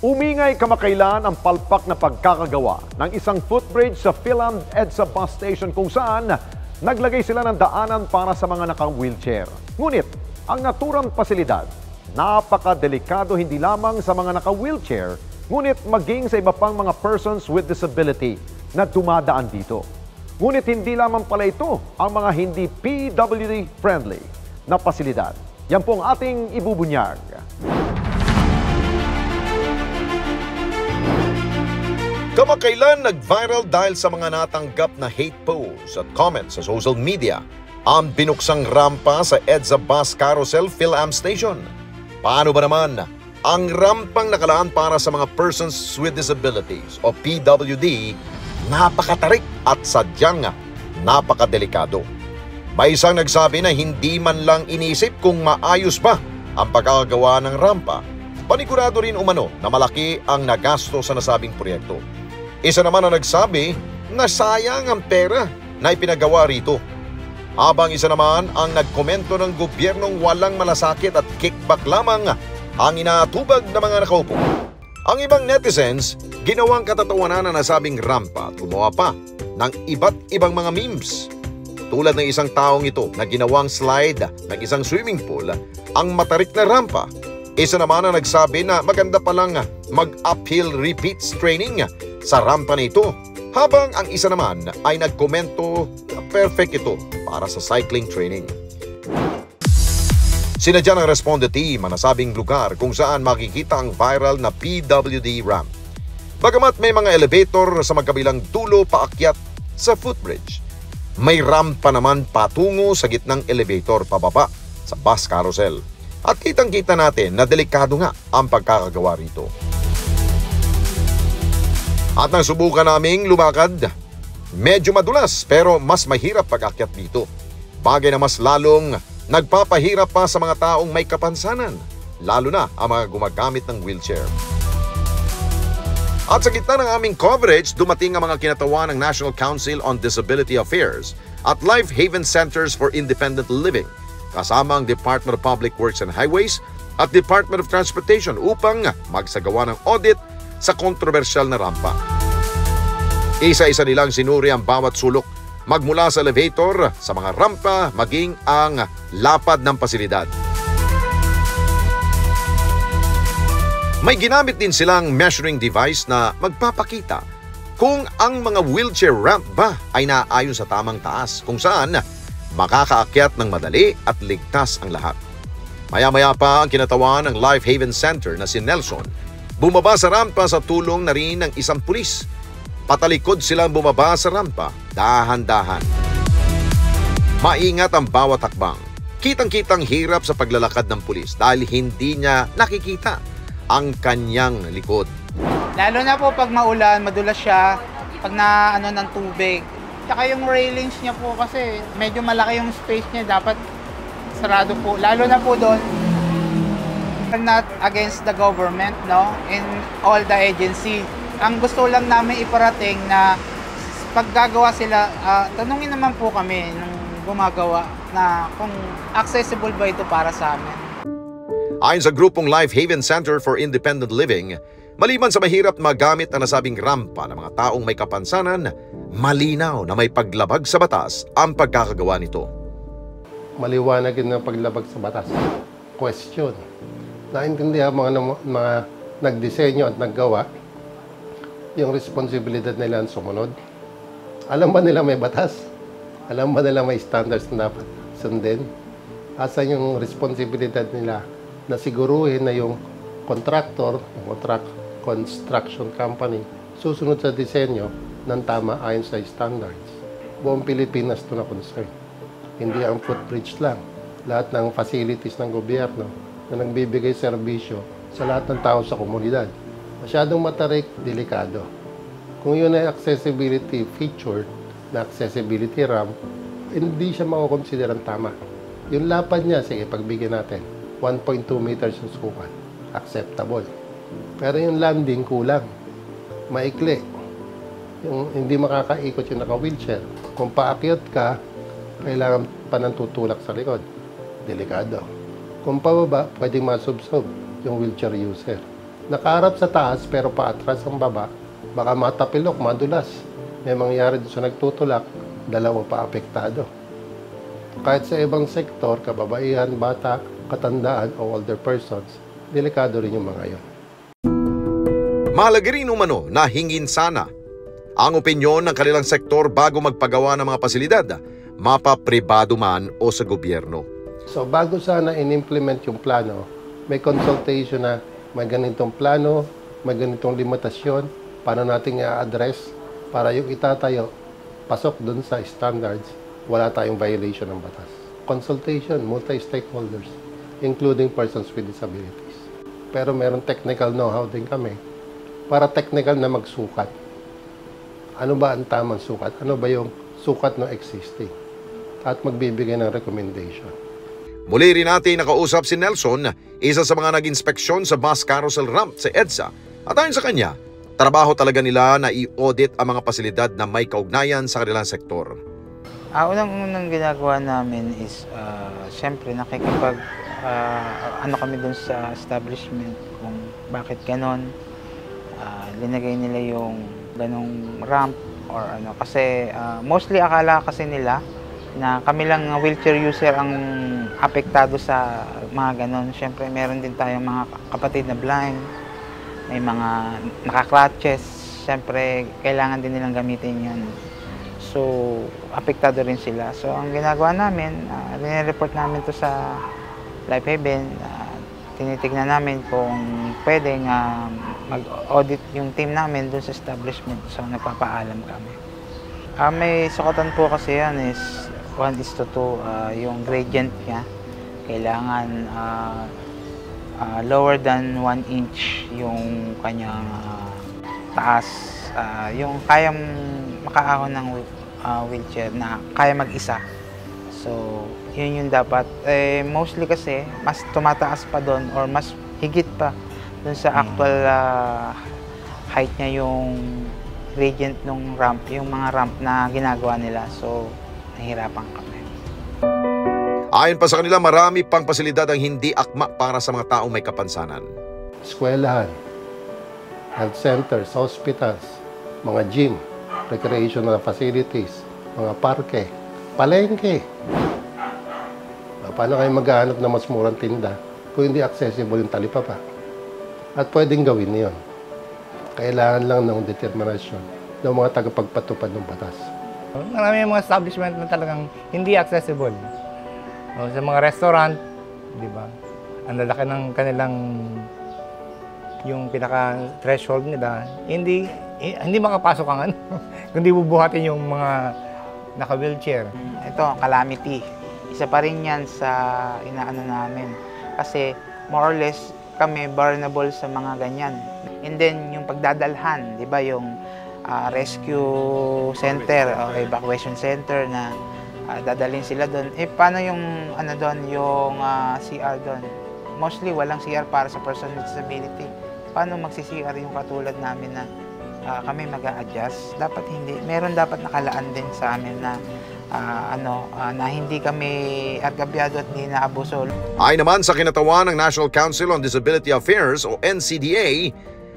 Umingay kamakailan ang palpak na pagkakagawa ng isang footbridge sa Philam EDSA bus station kung saan naglagay sila ng daanan para sa mga naka-wheelchair. Ngunit ang naturang pasilidad, napakadelikado hindi lamang sa mga naka-wheelchair, ngunit maging sa iba pang mga persons with disability na dumadaan dito. Ngunit hindi lamang pala ito ang mga hindi PWD-friendly na pasilidad. Yan po ang ating ibubunyag. Kamakailan nag-viral dahil sa mga natanggap na hate posts at comments sa social media ang binuksang rampa sa EDSA Bus Carousel Philam Station. Paano ba naman ang rampang nakalaan para sa mga persons with disabilities o PWD napakatarik at sadyang napakadelikado? May isang nagsabi na hindi man lang inisip kung maayos ba ang pagkakagawa ng rampa. Panigurado rin umano na malaki ang nagasto sa nasabing proyekto. Isa naman ang nagsabi na sayang ang pera na ipinagawa rito. Habang isa naman ang nagkomento ng gobyernong walang malasakit at kickback lamang ang inaatubag ng mga nakaupo. Ang ibang netizens, ginawang katatawanan na nasabing rampa at gumawa pa ng iba't ibang mga memes. Tulad ng isang taong ito na ginawang slide ng isang swimming pool ang matarik na rampa. Isa naman ang nagsabi na maganda palang mag-uphill repeats training sa rampa na ito. Habang ang isa naman ay nagkomento na perfect ito para sa cycling training. Sinadya ng Responde team ang nasabing lugar kung saan makikita ang viral na PWD ramp. Bagamat may mga elevator sa magkabilang dulo paakyat sa footbridge, may rampa naman patungo sa gitnang elevator pababa sa bus carousel. At kitang-kita natin na delikado nga ang pagkakagawa rito. At nang subukan naming lumakad, medyo madulas pero mas mahirap pag-akyat dito. Bagay na mas lalong nagpapahirap pa sa mga taong may kapansanan, lalo na ang mga gumagamit ng wheelchair. At sa gitna ng aming coverage, dumating ang mga kinatawan ng National Council on Disability Affairs at Life Haven Centers for Independent Living, kasama ang Department of Public Works and Highways at Department of Transportation upang magsagawa ng audit sa kontrobersyal na rampa. Isa-isa nilang sinuri ang bawat sulok magmula sa elevator, sa mga rampa, maging ang lapad ng pasilidad. May ginamit din silang measuring device na magpapakita kung ang mga wheelchair ramp ba ay naayon sa tamang taas, kung saan makakaakyat ng madali at ligtas ang lahat. Maya-maya pa ang kinatawan ng Life Haven Center na si Nelson. Bumaba sa rampa sa tulong na rin ng isang pulis. Patalikod silang bumaba sa rampa, dahan-dahan. Maingat ang bawat hakbang. Kitang-kitang hirap sa paglalakad ng pulis dahil hindi niya nakikita ang kanyang likod. Lalo na po pag maulan, madulas siya pag naano ng tubig. Tsaka yung railings niya po kasi medyo malaki yung space niya, dapat sarado po. Lalo na po doon, not against the government, no? In all the agency. Ang gusto lang namin iparating na pag gagawa sila, tanungin naman po kami nung gumagawa na kung accessible ba ito para sa amin. Ayon sa grupong Life Haven Center for Independent Living, maliban sa mahirap magamit ang nasabing rampa ng mga taong may kapansanan, malinaw na may paglabag sa batas ang pagkakagawa nito. Maliwanag yun ang paglabag sa batas. Question. Naintindihan mga nagdisenyo at naggawa yung responsibilidad nila ang sumunod. Alam ba nila may batas? Alam ba nila may standards na dapat sundin? Asan yung responsibilidad nila na siguruhin na yung contractor, yung construction company, susunod sa disenyo ng tama ayon sa standards. Buong Pilipinas ito na concern. Hindi ang footbridge lang. Lahat ng facilities ng gobyerno na nagbibigay serbisyo sa lahat ng tao sa komunidad. Masyadong matarik, delikado. Kung yun ay accessibility feature na accessibility ramp, hindi siya makukonsiderang tama. Yung lapad niya, sige, pagbigyan natin. 1.2 meters yung sukat. Acceptable. Pero yung landing, kulang. Maikli. Yung hindi makakaikot yung naka-wheelchair. Kung paakyat ka, kailangan pa ng tutulak sa likod. Delikado. Kung pababa, pwedeng masubsob yung wheelchair user. Nakaharap sa taas pero paatras ang baba, baka matapilok, madulas. May mangyari doon sa nagtutulak, dalawa pa apektado. Kahit sa ibang sektor, kababaihan, bata, katandaan o older persons, delikado rin yung mga yon. Mahalaga rin umano na hingin sana ang opinyon ng kanilang sektor bago magpagawa ng mga pasilidad, mapapribado man o sa gobyerno. So bago sana in-implement yung plano, may consultation na may ganitong plano, may ganitong limitasyon, paano natin i-address para yung itatayo, pasok dun sa standards, wala tayong violation ng batas. Consultation, multi-stakeholders, including persons with disabilities. Pero meron technical know-how din kami para technical na magsukat. Ano ba ang tamang sukat? Ano ba yung sukat ng existing? At magbibigay ng recommendation. Muli rin natin nakausap si Nelson, isa sa mga nag-inspeksyon sa bus carousel ramp sa EDSA. At ayon sa kanya, trabaho talaga nila na i-audit ang mga pasilidad na may kaugnayan sa kanilang sektor. Unang ginagawa namin is, siyempre nakikipag, kami dun sa establishment kung bakit ganon. Linagay nila yung ganong ramp or ano. Kasi mostly akala kasi nila na kami lang wheelchair user ang apektado sa mga ganon. Siyempre, meron din tayong mga kapatid na blind, may mga naka-crutches. Siyempre, kailangan din nilang gamitin yun. So, apektado rin sila. So, ang ginagawa namin, report namin to sa Life Haven. Tinitignan namin kung pwedeng mag-audit yung team namin dun sa establishment. So, nagpapaalam kami. May sukatan po kasi yan is 1:2, yung gradient niya, kailangan lower than 1 inch yung kanyang taas. Yung kayang makaahon ng wheelchair na kaya mag-isa. So, yun yung dapat. Mostly kasi, mas tumataas pa doon or mas higit pa doon sa actual height niya yung gradient ng ramp, yung mga ramp na ginagawa nila. So, nahihirapan kami. Ayon pa sa kanila, marami pang pasilidad ang hindi akma para sa mga taong may kapansanan. Eskwelahan, health centers, hospitals, mga gym, recreational facilities, mga parke, palengke. Paano kayo maghahanap ng mas murang tinda kung hindi accessible yung talipapa? At pwedeng gawin niyon. Kailangan lang ng determinasyon ng mga tagapagpatupad ng batas. Marami mga establishment na talagang hindi accessible. Sa mga restaurant, di ba? Ang lalaki ng kanilang yung pinaka-threshold nila, hindi makapasok ang ano, kundi bubuhatin yung mga naka-wheelchair. Ito, calamity. Isa pa rin yan sa inaano namin. Kasi more or less kami vulnerable sa mga ganyan. And then yung pagdadalhan, di ba, yung rescue center o evacuation center na dadalhin sila doon. Paano yung ano doon, yung CR doon? Mostly walang CR para sa person with disability. Paano magsi-CR yung katulad namin na kami mag-a-adjust? Dapat hindi. Meron dapat nakalaan din sa amin na na hindi kami agabyado at hindi naabuso. Ayon naman sa kinatawan ng National Council on Disability Affairs o NCDA,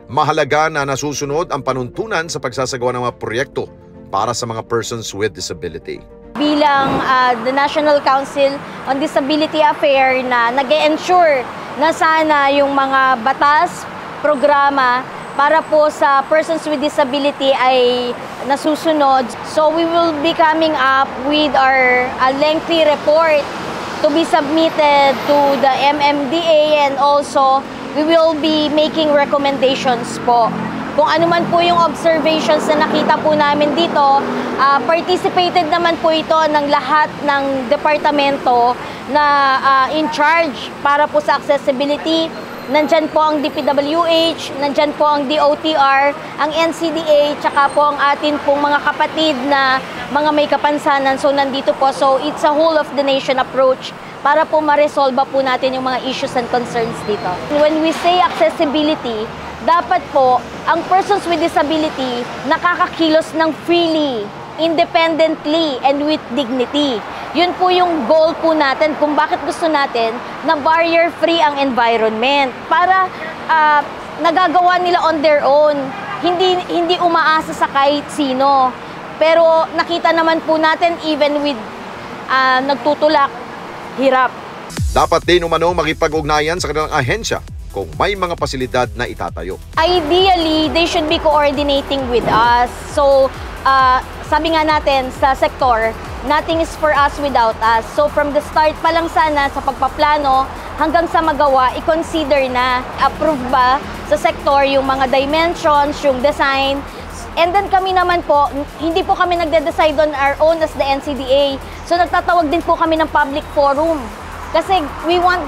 mahalaga na nasusunod ang panuntunan sa pagsasagawa ng mga proyekto para sa mga persons with disability. Bilang the National Council on Disability Affairs na nag-e-ensure na sana yung mga batas, programa para po sa persons with disability ay nasusunod. So we will be coming up with our lengthy report to be submitted to the MMDA, and also we will be making recommendations po. Kung ano man po yung observations na nakita po namin dito, participated naman po ito ng lahat ng departamento na in charge para po sa accessibility. Nandyan po ang DPWH, nandyan po ang DOTR, ang NCDA, tsaka po ang atin pong mga kapatid na mga may kapansanan. So nandito po. So it's a whole of the nation approach para po ma-resolve po natin yung mga issues and concerns dito. When we say accessibility, dapat po ang persons with disability nakakakilos ng freely, independently, and with dignity. Yun po yung goal po natin kung bakit gusto natin na barrier-free ang environment. Para nagagawa nila on their own. Hindi umaasa sa kahit sino. Pero nakita naman po natin even with nagtutulak, hirap. Dapat din umano makipag-ugnayan sa kanilang ahensya kung may mga pasilidad na itatayo. Ideally, they should be coordinating with us. So, sabi nga natin sa sektor, nothing is for us without us. So, from the start pa lang sana sa pagpaplano hanggang sa magawa, i-consider na approved ba sa sektor yung mga dimensions, yung design. And then kami naman po, hindi po kami nagde-decide on our own as the NCDA. So, nagtatawag din po kami ng public forum. Kasi we want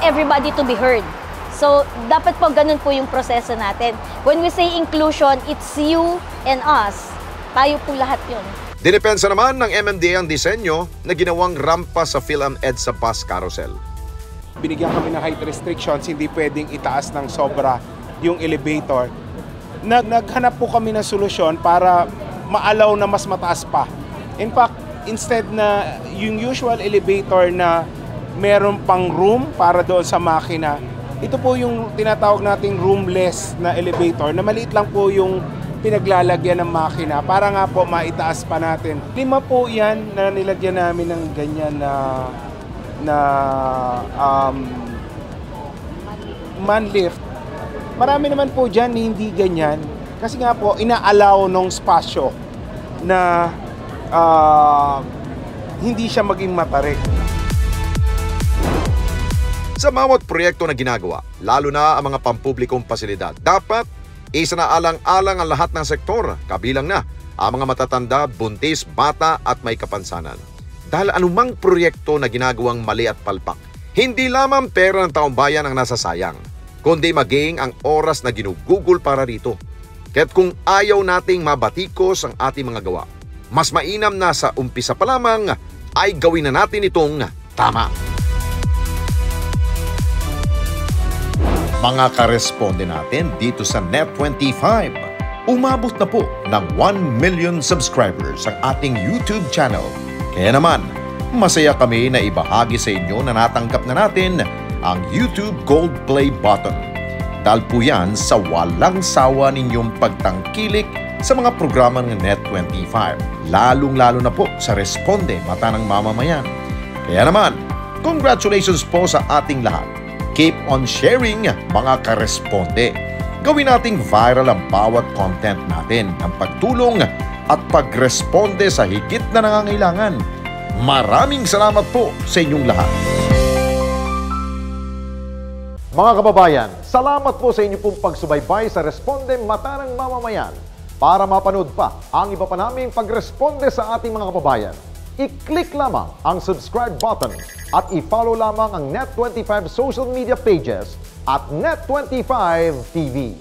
everybody to be heard. So, dapat po ganun po yung proseso natin. When we say inclusion, it's you and us. Tayo po lahat yun. Dinepensa naman ng MMDA ang disenyo na ginawang rampa sa PhilAmEDSA Bus Carousel. Binigyan kami ng height restrictions, hindi pwedeng itaas ng sobra yung elevator. Naghanap po kami ng solusyon para maalaw na mas mataas pa. In fact, instead na yung usual elevator na meron pang room para doon sa makina, ito po yung tinatawag nating roomless na elevator na maliit lang po yung pinaglalagyan ng makina para nga po maitaas pa natin. 5 po yan na nilagyan namin ng ganyan na man lift. Marami naman po dyan hindi ganyan kasi nga po inaalaw ng spasyo na hindi siya maging matarik. Sa bawat proyekto na ginagawa, lalo na ang mga pampublikong pasilidad, dapat isinaalang-alang ang lahat ng sektor, kabilang na ang mga matatanda, buntis, bata at may kapansanan. Dahil anumang proyekto na ginagawang mali at palpak, hindi lamang pera ng taong bayan ang nasasayang, kundi maging ang oras na ginugugol para rito. Kaya't kung ayaw nating mabatikos ang ating mga gawa, mas mainam na sa umpisa pa lamang ay gawin na natin itong tama. Mga karesponde natin dito sa Net25, umabot na po ng 1 million subscribers ang ating YouTube channel. Kaya naman, masaya kami na ibahagi sa inyo na natanggap na natin ang YouTube Gold Play button. Dahil po yan sa walang sawa ninyong pagtangkilik sa mga programa ng Net25, lalong-lalo na po sa Responde Mata ng Mamamayan. Kaya naman, congratulations po sa ating lahat. Keep on sharing, mga karesponde. Gawin nating viral ang bawat content natin ng pagtulong at pagresponde sa higit na nangangailangan. Maraming salamat po sa inyong lahat. Mga kababayan, salamat po sa inyong pong pagsubaybay sa Responde Mata ng Mamamayan. Para mapanood pa ang iba pa naming pagresponde sa ating mga kababayan, i-click lamang ang subscribe button at i-follow lamang ang Net25 social media pages at Net25 TV.